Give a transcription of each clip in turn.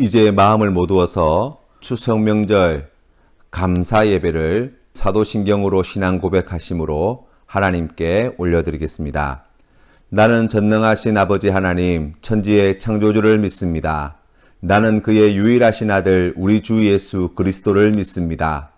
이제 마음을 모두어서 추석 명절 감사 예배를 사도신경으로 신앙 고백하심으로 하나님께 올려드리겠습니다. 나는 전능하신 아버지 하나님, 천지의 창조주를 믿습니다. 나는 그의 유일하신 아들 우리 주 예수 그리스도를 믿습니다.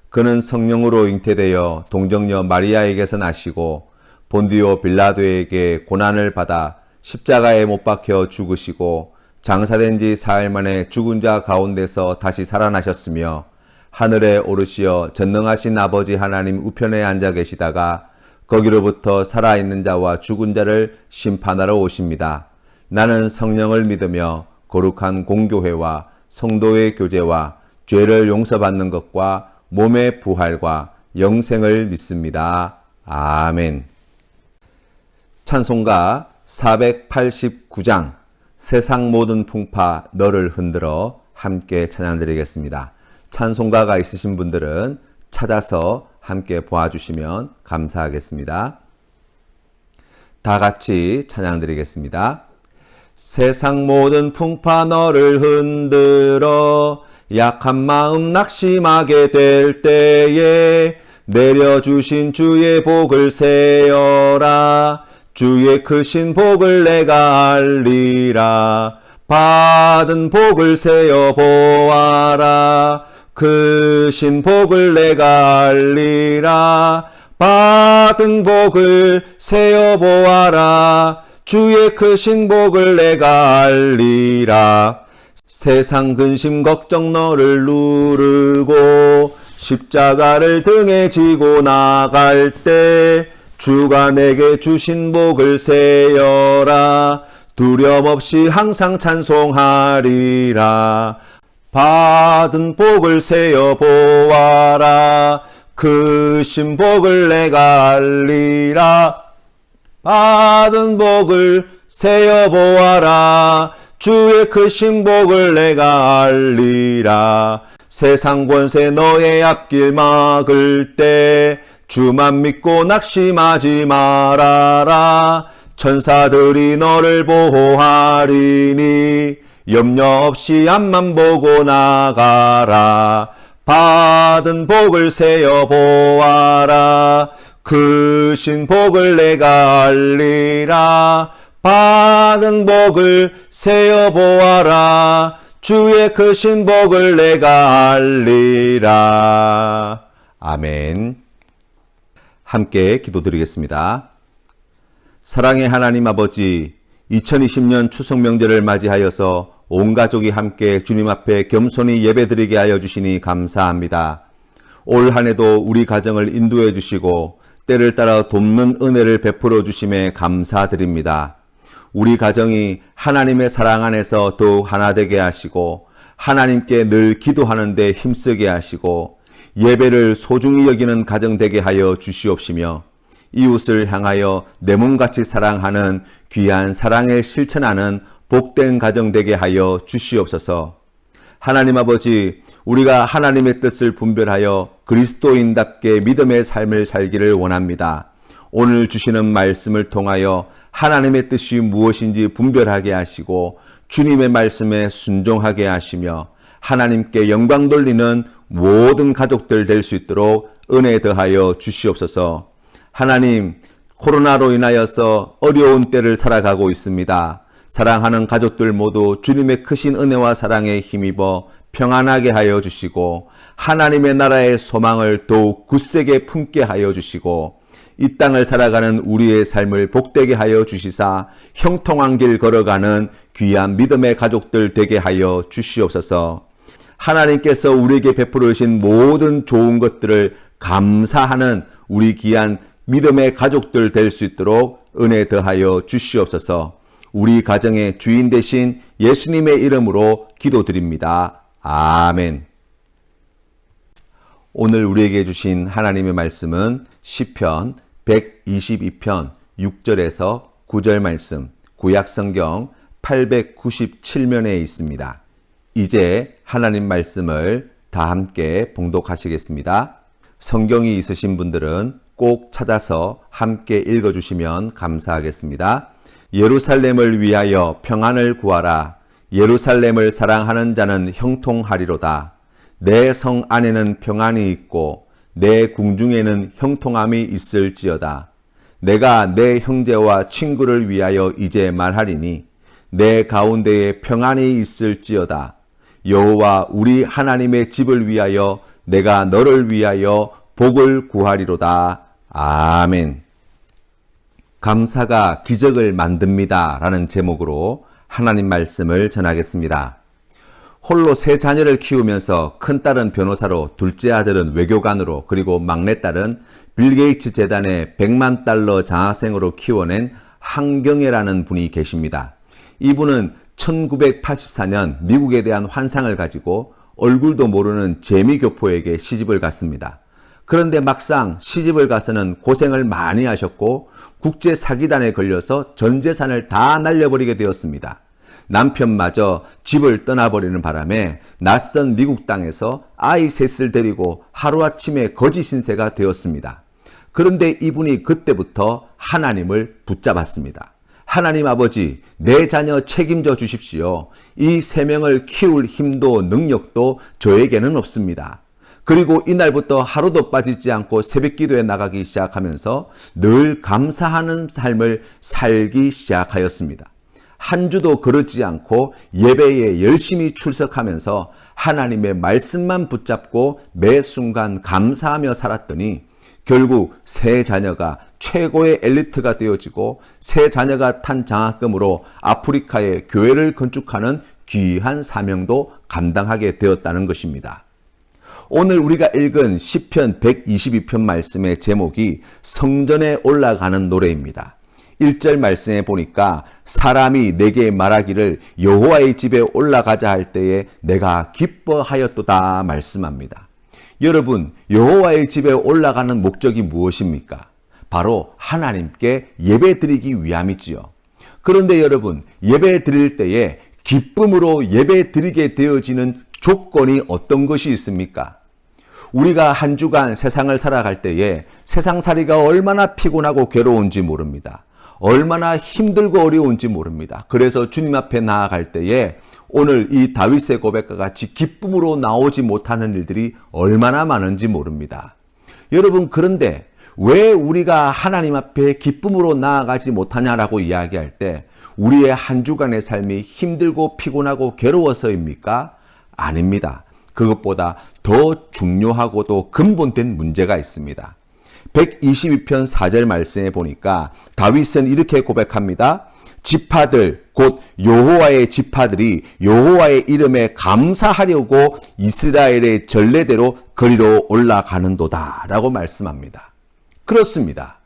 그는 성령으로 잉태되어 동정녀 마리아에게서 나시고 본디오 빌라도에게 고난을 받아 십자가에 못 박혀 죽으시고 장사된 지 사흘 만에 죽은 자 가운데서 다시 살아나셨으며 하늘에 오르시어 전능하신 아버지 하나님 우편에 앉아 계시다가 거기로부터 살아있는 자와 죽은 자를 심판하러 오십니다. 나는 성령을 믿으며 거룩한 공교회와 성도의 교제와 죄를 용서받는 것과 몸의 부활과 영생을 믿습니다. 아멘. 찬송가 489장 세상 모든 풍파 너를 흔들어 함께 찬양드리겠습니다. 찬송가가 있으신 분들은 찾아서 함께 보아주시면 감사하겠습니다. 다 같이 찬양드리겠습니다. 세상 모든 풍파 너를 흔들어 약한 마음 낙심하게 될 때에 내려주신 주의 복을 세어라. 주의 크신 복을 내가 알리라. 받은 복을 세어 보아라. 크신 복을 내가 알리라. 받은 복을 세어 보아라. 주의 크신 복을 내가 알리라. 세상 근심 걱정 너를 누르고 십자가를 등에 지고 나갈 때 주가 내게 주신 복을 세어라. 두려움 없이 항상 찬송하리라. 받은 복을 세어 보아라. 크신 복을 내가 알리라. 받은 복을 세어 보아라. 주의 크신 복을 내가 알리라. 세상 권세 너의 앞길 막을 때 주만 믿고 낙심하지 말아라. 천사들이 너를 보호하리니 염려 없이 앞만 보고 나가라. 받은 복을 세어 보아라. 크신 복을 내가 알리라. 받은 복을 세어 보아라. 주의 크신 복을 내가 알리라. 아멘. 함께 기도드리겠습니다. 사랑의 하나님 아버지, 2020년 추석 명절을 맞이하여서 온 가족이 함께 주님 앞에 겸손히 예배드리게 하여 주시니 감사합니다. 올 한 해도 우리 가정을 인도해 주시고 때를 따라 돕는 은혜를 베풀어 주심에 감사드립니다. 우리 가정이 하나님의 사랑 안에서 더욱 하나 되게 하시고 하나님께 늘 기도하는 데 힘쓰게 하시고 예배를 소중히 여기는 가정 되게 하여 주시옵시며 이웃을 향하여 내 몸같이 사랑하는 귀한 사랑을 실천하는 복된 가정 되게 하여 주시옵소서. 하나님 아버지, 우리가 하나님의 뜻을 분별하여 그리스도인답게 믿음의 삶을 살기를 원합니다. 오늘 주시는 말씀을 통하여 하나님의 뜻이 무엇인지 분별하게 하시고 주님의 말씀에 순종하게 하시며 하나님께 영광 돌리는 모든 가족들 될 수 있도록 은혜 더하여 주시옵소서. 하나님, 코로나로 인하여서 어려운 때를 살아가고 있습니다. 사랑하는 가족들 모두 주님의 크신 은혜와 사랑에 힘입어 평안하게 하여 주시고 하나님의 나라의 소망을 더욱 굳세게 품게 하여 주시고 이 땅을 살아가는 우리의 삶을 복되게 하여 주시사 형통한 길 걸어가는 귀한 믿음의 가족들 되게 하여 주시옵소서. 하나님께서 우리에게 베풀어 주신 모든 좋은 것들을 감사하는 우리 귀한 믿음의 가족들 될 수 있도록 은혜 더하여 주시옵소서. 우리 가정의 주인 되신 예수님의 이름으로 기도드립니다. 아멘. 오늘 우리에게 주신 하나님의 말씀은 시편 122편 6절에서 9절 말씀, 구약성경 897면에 있습니다. 이제 하나님 말씀을 다 함께 봉독하시겠습니다. 성경이 있으신 분들은 꼭 찾아서 함께 읽어주시면 감사하겠습니다. 예루살렘을 위하여 평안을 구하라. 예루살렘을 사랑하는 자는 형통하리로다. 내 성 안에는 평안이 있고 내 궁중에는 형통함이 있을지어다. 내가 내 형제와 친구를 위하여 이제 말하리니 내 가운데에 평안이 있을지어다. 여호와 우리 하나님의 집을 위하여 내가 너를 위하여 복을 구하리로다. 아멘. 감사가 기적을 만듭니다. 라는 제목으로 하나님 말씀을 전하겠습니다. 홀로 세 자녀를 키우면서 큰딸은 변호사로, 둘째 아들은 외교관으로, 그리고 막내딸은 빌 게이츠 재단의 100만 달러 장학생으로 키워낸 한경애라는 분이 계십니다. 이분은 1984년 미국에 대한 환상을 가지고 얼굴도 모르는 재미교포에게 시집을 갔습니다. 그런데 막상 시집을 가서는 고생을 많이 하셨고 국제 사기단에 걸려서 전 재산을 다 날려버리게 되었습니다. 남편마저 집을 떠나버리는 바람에 낯선 미국 땅에서 아이 셋을 데리고 하루아침에 거지 신세가 되었습니다. 그런데 이분이 그때부터 하나님을 붙잡았습니다. 하나님 아버지, 내 자녀 책임져 주십시오. 이 세 명을 키울 힘도 능력도 저에게는 없습니다. 그리고 이날부터 하루도 빠지지 않고 새벽기도에 나가기 시작하면서 늘 감사하는 삶을 살기 시작하였습니다. 한 주도 그러지 않고 예배에 열심히 출석하면서 하나님의 말씀만 붙잡고 매 순간 감사하며 살았더니 결국 세 자녀가 최고의 엘리트가 되어지고 세 자녀가 탄 장학금으로 아프리카에 교회를 건축하는 귀한 사명도 감당하게 되었다는 것입니다. 오늘 우리가 읽은 시편 122편 말씀의 제목이 성전에 올라가는 노래입니다. 1절 말씀에 보니까 사람이 내게 말하기를 여호와의 집에 올라가자 할 때에 내가 기뻐하였도다 말씀합니다. 여러분, 여호와의 집에 올라가는 목적이 무엇입니까? 바로 하나님께 예배 드리기 위함이지요. 그런데 여러분, 예배 드릴 때에 기쁨으로 예배 드리게 되어지는 조건이 어떤 것이 있습니까? 우리가 한 주간 세상을 살아갈 때에 세상살이가 얼마나 피곤하고 괴로운지 모릅니다. 얼마나 힘들고 어려운지 모릅니다. 그래서 주님 앞에 나아갈 때에 오늘 이 다윗의 고백과 같이 기쁨으로 나오지 못하는 일들이 얼마나 많은지 모릅니다. 여러분, 그런데 왜 우리가 하나님 앞에 기쁨으로 나아가지 못하냐라고 이야기할 때 우리의 한 주간의 삶이 힘들고 피곤하고 괴로워서입니까? 아닙니다. 그것보다 더 중요하고도 근본된 문제가 있습니다. 122편 4절 말씀에 보니까 다윗은 이렇게 고백합니다. 지파들 곧 여호와의 지파들이 여호와의 이름에 감사하려고 이스라엘의 전례대로 거리로 올라가는도다 라고 말씀합니다. 그렇습니다.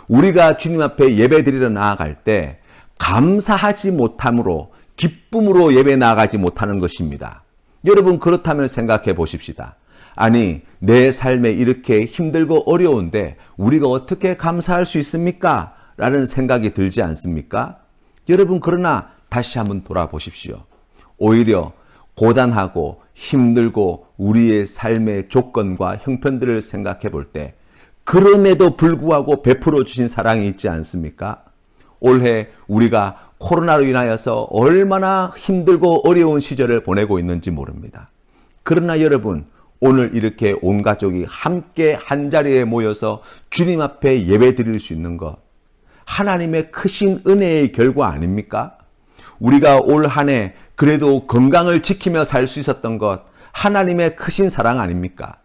우리가 주님 앞에 예배드리러 나아갈 때 감사하지 못함으로 기쁨으로 예배 나아가지 못하는 것입니다. 여러분, 그렇다면 생각해 보십시다. 아니, 내 삶에 이렇게 힘들고 어려운데 우리가 어떻게 감사할 수 있습니까? 라는 생각이 들지 않습니까? 여러분, 그러나 다시 한번 돌아보십시오. 오히려 고단하고 힘들고 우리의 삶의 조건과 형편들을 생각해 볼 때 그럼에도 불구하고 베풀어 주신 사랑이 있지 않습니까? 올해 우리가 코로나로 인하여서 얼마나 힘들고 어려운 시절을 보내고 있는지 모릅니다. 그러나 여러분, 오늘 이렇게 온 가족이 함께 한자리에 모여서 주님 앞에 예배 드릴 수 있는 것, 하나님의 크신 은혜의 결과 아닙니까? 우리가 올 한 해 그래도 건강을 지키며 살 수 있었던 것, 하나님의 크신 사랑 아닙니까?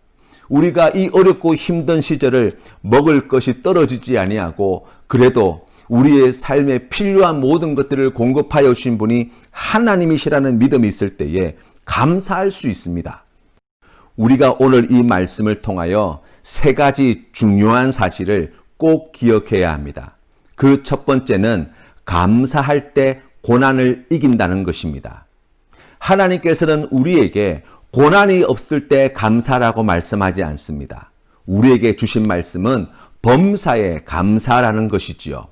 우리가 이 어렵고 힘든 시절을 먹을 것이 떨어지지 아니하고 그래도 우리의 삶에 필요한 모든 것들을 공급하여 주신 분이 하나님이시라는 믿음이 있을 때에 감사할 수 있습니다. 우리가 오늘 이 말씀을 통하여 세 가지 중요한 사실을 꼭 기억해야 합니다. 그 첫 번째는 감사할 때 고난을 이긴다는 것입니다. 하나님께서는 우리에게 고난이 없을 때 감사라고 말씀하지 않습니다. 우리에게 주신 말씀은 범사에 감사라는 것이지요.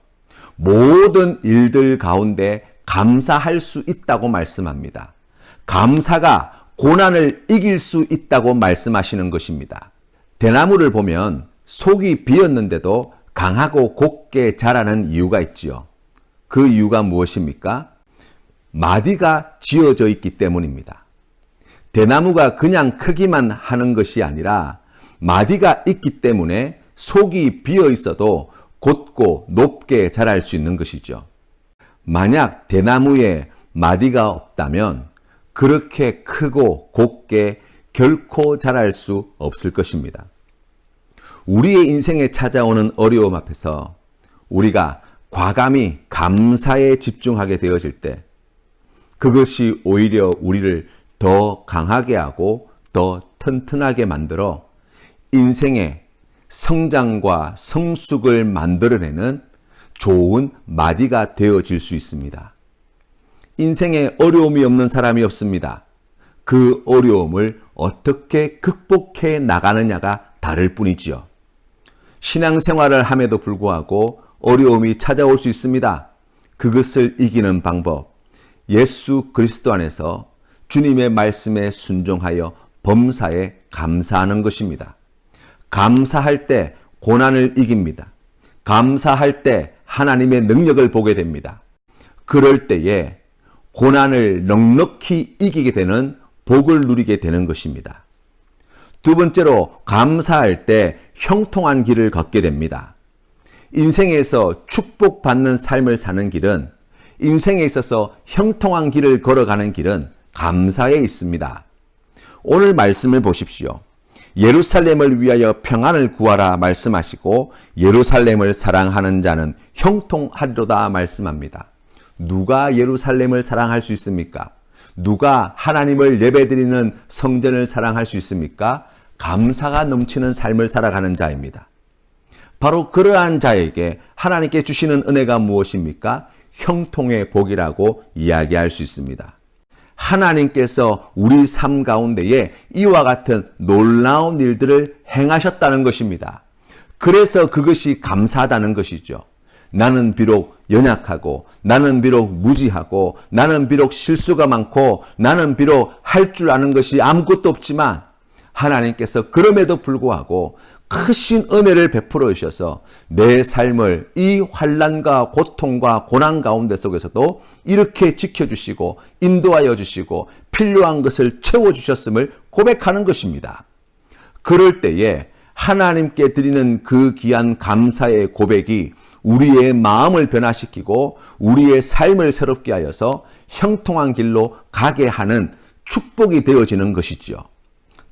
모든 일들 가운데 감사할 수 있다고 말씀합니다. 감사가 고난을 이길 수 있다고 말씀하시는 것입니다. 대나무를 보면 속이 비었는데도 강하고 곱게 자라는 이유가 있지요. 그 이유가 무엇입니까? 마디가 지어져 있기 때문입니다. 대나무가 그냥 크기만 하는 것이 아니라 마디가 있기 때문에 속이 비어 있어도 곧고 높게 자랄 수 있는 것이죠. 만약 대나무에 마디가 없다면 그렇게 크고 곱게 결코 자랄 수 없을 것입니다. 우리의 인생에 찾아오는 어려움 앞에서 우리가 과감히 감사에 집중하게 되어질 때 그것이 오히려 우리를 더 강하게 하고 더 튼튼하게 만들어 인생의 성장과 성숙을 만들어내는 좋은 마디가 되어질 수 있습니다. 인생에 어려움이 없는 사람이 없습니다. 그 어려움을 어떻게 극복해 나가느냐가 다를 뿐이지요. 신앙생활을 함에도 불구하고 어려움이 찾아올 수 있습니다. 그것을 이기는 방법, 예수 그리스도 안에서 주님의 말씀에 순종하여 범사에 감사하는 것입니다. 감사할 때 고난을 이깁니다. 감사할 때 하나님의 능력을 보게 됩니다. 그럴 때에 고난을 넉넉히 이기게 되는 복을 누리게 되는 것입니다. 두 번째로 감사할 때 형통한 길을 걷게 됩니다. 인생에서 축복받는 삶을 사는 길은, 인생에 있어서 형통한 길을 걸어가는 길은 감사에 있습니다. 오늘 말씀을 보십시오. 예루살렘을 위하여 평안을 구하라 말씀하시고 예루살렘을 사랑하는 자는 형통하리로다 말씀합니다. 누가 예루살렘을 사랑할 수 있습니까? 누가 하나님을 예배드리는 성전을 사랑할 수 있습니까? 감사가 넘치는 삶을 살아가는 자입니다. 바로 그러한 자에게 하나님께 주시는 은혜가 무엇입니까? 형통의 복이라고 이야기할 수 있습니다. 하나님께서 우리 삶 가운데에 이와 같은 놀라운 일들을 행하셨다는 것입니다. 그래서 그것이 감사하다는 것이죠. 나는 비록 연약하고, 나는 비록 무지하고, 나는 비록 실수가 많고, 나는 비록 할 줄 아는 것이 아무것도 없지만 하나님께서 그럼에도 불구하고 크신 은혜를 베풀어 주셔서 내 삶을 이 환난과 고통과 고난 가운데 속에서도 이렇게 지켜주시고 인도하여 주시고 필요한 것을 채워주셨음을 고백하는 것입니다. 그럴 때에 하나님께 드리는 그 귀한 감사의 고백이 우리의 마음을 변화시키고 우리의 삶을 새롭게 하여서 형통한 길로 가게 하는 축복이 되어지는 것이지요.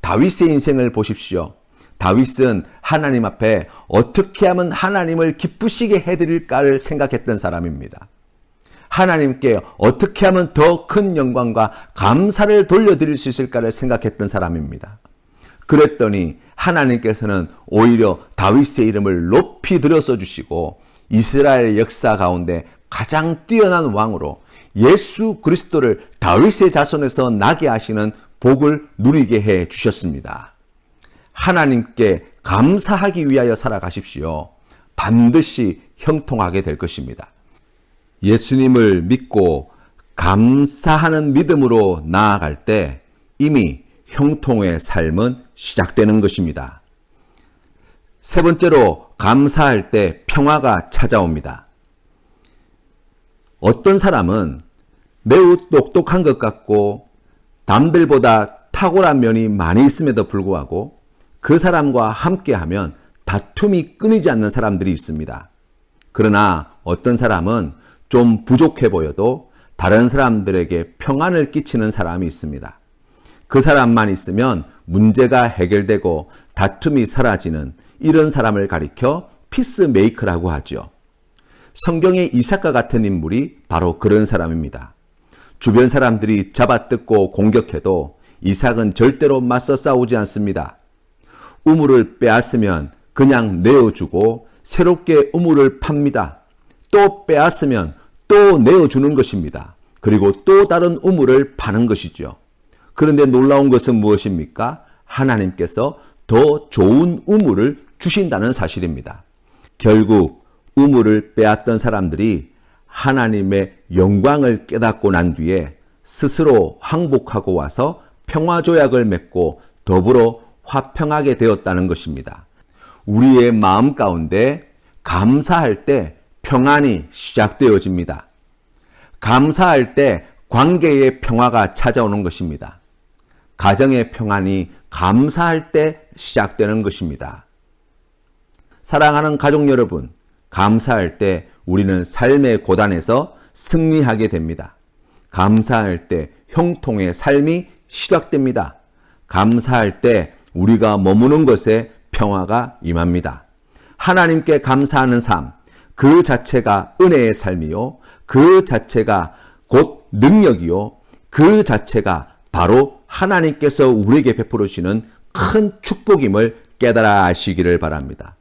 다윗의 인생을 보십시오. 다윗은 하나님 앞에 어떻게 하면 하나님을 기쁘시게 해드릴까를 생각했던 사람입니다. 하나님께 어떻게 하면 더 큰 영광과 감사를 돌려드릴 수 있을까를 생각했던 사람입니다. 그랬더니 하나님께서는 오히려 다윗의 이름을 높이 들어서 주시고 이스라엘 역사 가운데 가장 뛰어난 왕으로 예수 그리스도를 다윗의 자손에서 나게 하시는 복을 누리게 해 주셨습니다. 하나님께 감사하기 위하여 살아가십시오. 반드시 형통하게 될 것입니다. 예수님을 믿고 감사하는 믿음으로 나아갈 때 이미 형통의 삶은 시작되는 것입니다. 세 번째로 감사할 때 평화가 찾아옵니다. 어떤 사람은 매우 똑똑한 것 같고 남들보다 탁월한 면이 많이 있음에도 불구하고 그 사람과 함께하면 다툼이 끊이지 않는 사람들이 있습니다. 그러나 어떤 사람은 좀 부족해 보여도 다른 사람들에게 평안을 끼치는 사람이 있습니다. 그 사람만 있으면 문제가 해결되고 다툼이 사라지는 이런 사람을 가리켜 피스메이커라고 하죠. 성경의 이삭과 같은 인물이 바로 그런 사람입니다. 주변 사람들이 잡아뜯고 공격해도 이삭은 절대로 맞서 싸우지 않습니다. 우물을 빼앗으면 그냥 내어주고 새롭게 우물을 팝니다. 또 빼앗으면 또 내어주는 것입니다. 그리고 또 다른 우물을 파는 것이죠. 그런데 놀라운 것은 무엇입니까? 하나님께서 더 좋은 우물을 주신다는 사실입니다. 결국 우물을 빼앗던 사람들이 하나님의 영광을 깨닫고 난 뒤에 스스로 항복하고 와서 평화조약을 맺고 더불어 화평하게 되었다는 것입니다. 우리의 마음 가운데 감사할 때 평안이 시작되어집니다. 감사할 때 관계의 평화가 찾아오는 것입니다. 가정의 평안이 감사할 때 시작되는 것입니다. 사랑하는 가족 여러분, 감사할 때 우리는 삶의 고단에서 승리하게 됩니다. 감사할 때 형통의 삶이 시작됩니다. 감사할 때 우리가 머무는 곳에 평화가 임합니다. 하나님께 감사하는 삶, 그 자체가 은혜의 삶이요, 그 자체가 곧 능력이요, 그 자체가 바로 하나님께서 우리에게 베풀어 주시는 큰 축복임을 깨달아 아시기를 바랍니다.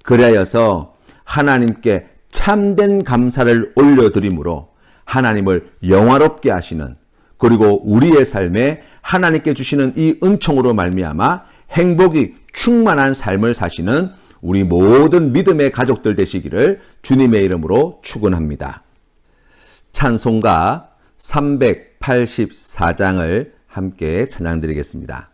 그리하여서 하나님께 참된 감사를 올려드림으로 하나님을 영화롭게 하시는, 그리고 우리의 삶에 하나님께 주시는 이 은총으로 말미암아 행복이 충만한 삶을 사시는 우리 모든 믿음의 가족들 되시기를 주님의 이름으로 축원합니다. 찬송가 384장을 함께 찬양드리겠습니다.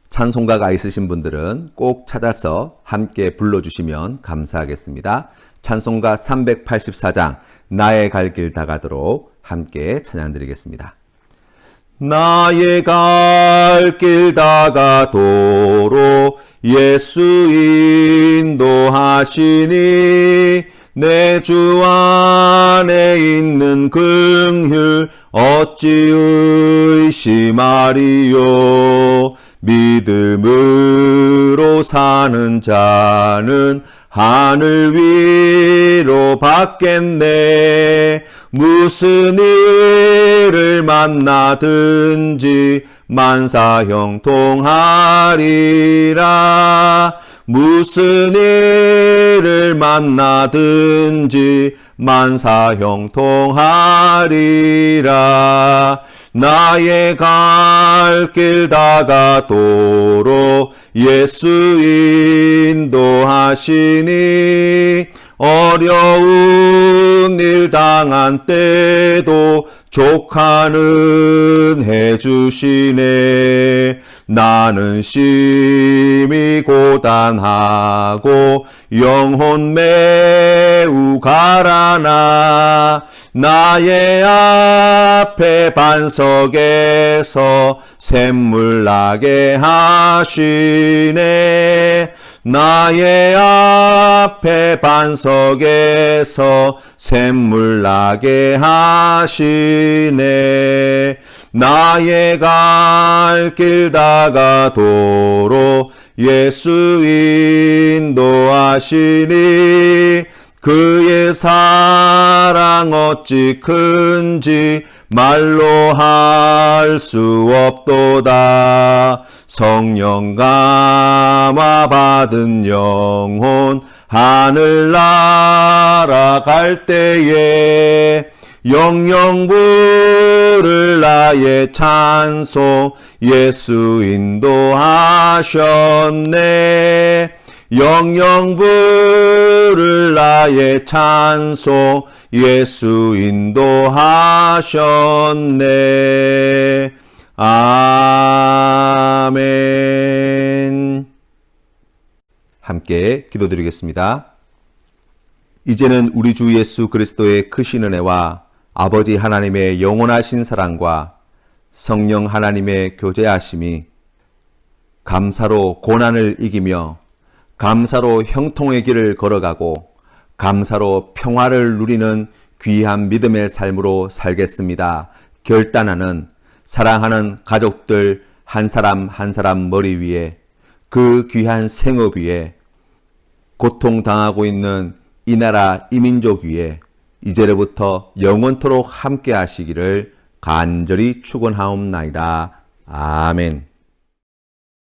찬송가가 있으신 분들은 꼭 찾아서 함께 불러주시면 감사하겠습니다. 찬송가 384장 나의 갈 길 다가도록 함께 찬양드리겠습니다. 나의 갈 길 다가도록 예수 인도하시니 내 주 안에 있는 긍휼 어찌 의심하리요. 믿음으로 사는 자는 하늘 위로 받겠네. 무슨 일을 만나든지 만사형통하리라. 무슨 일을 만나든지 만사형통하리라. 나의 갈 길 다가도록 예수 인도하시니 어려운 일 당한 때도 족하는 해주시네. 나는 심히 고단하고 영혼 매우 가라나 나의 앞에 반석에서 샘물 나게 하시네. 나의 앞에 반석에서 샘물 나게 하시네. 나의 갈 길 다가도록 예수 인도하시니 그의 사랑 어찌 큰지 말로 할 수 없도다. 성령 감화 받은 영혼 하늘 날아갈 때에 영영 부를 나의 찬송 예수 인도하셨네. 영영 부를 나의 찬송 예수 인도하셨네. 아멘. 함께 기도드리겠습니다. 이제는 우리 주 예수 그리스도의 크신 은혜와 아버지 하나님의 영원하신 사랑과 성령 하나님의 교제하심이 감사로 고난을 이기며 감사로 형통의 길을 걸어가고 감사로 평화를 누리는 귀한 믿음의 삶으로 살겠습니다. 결단하는 사랑하는 가족들 한 사람 한 사람 머리 위에 그 귀한 생업 위에 고통당하고 있는 이 나라 이 민족 위에 이제로부터 영원토록 함께 하시기를 간절히 축원하옵나이다. 아멘.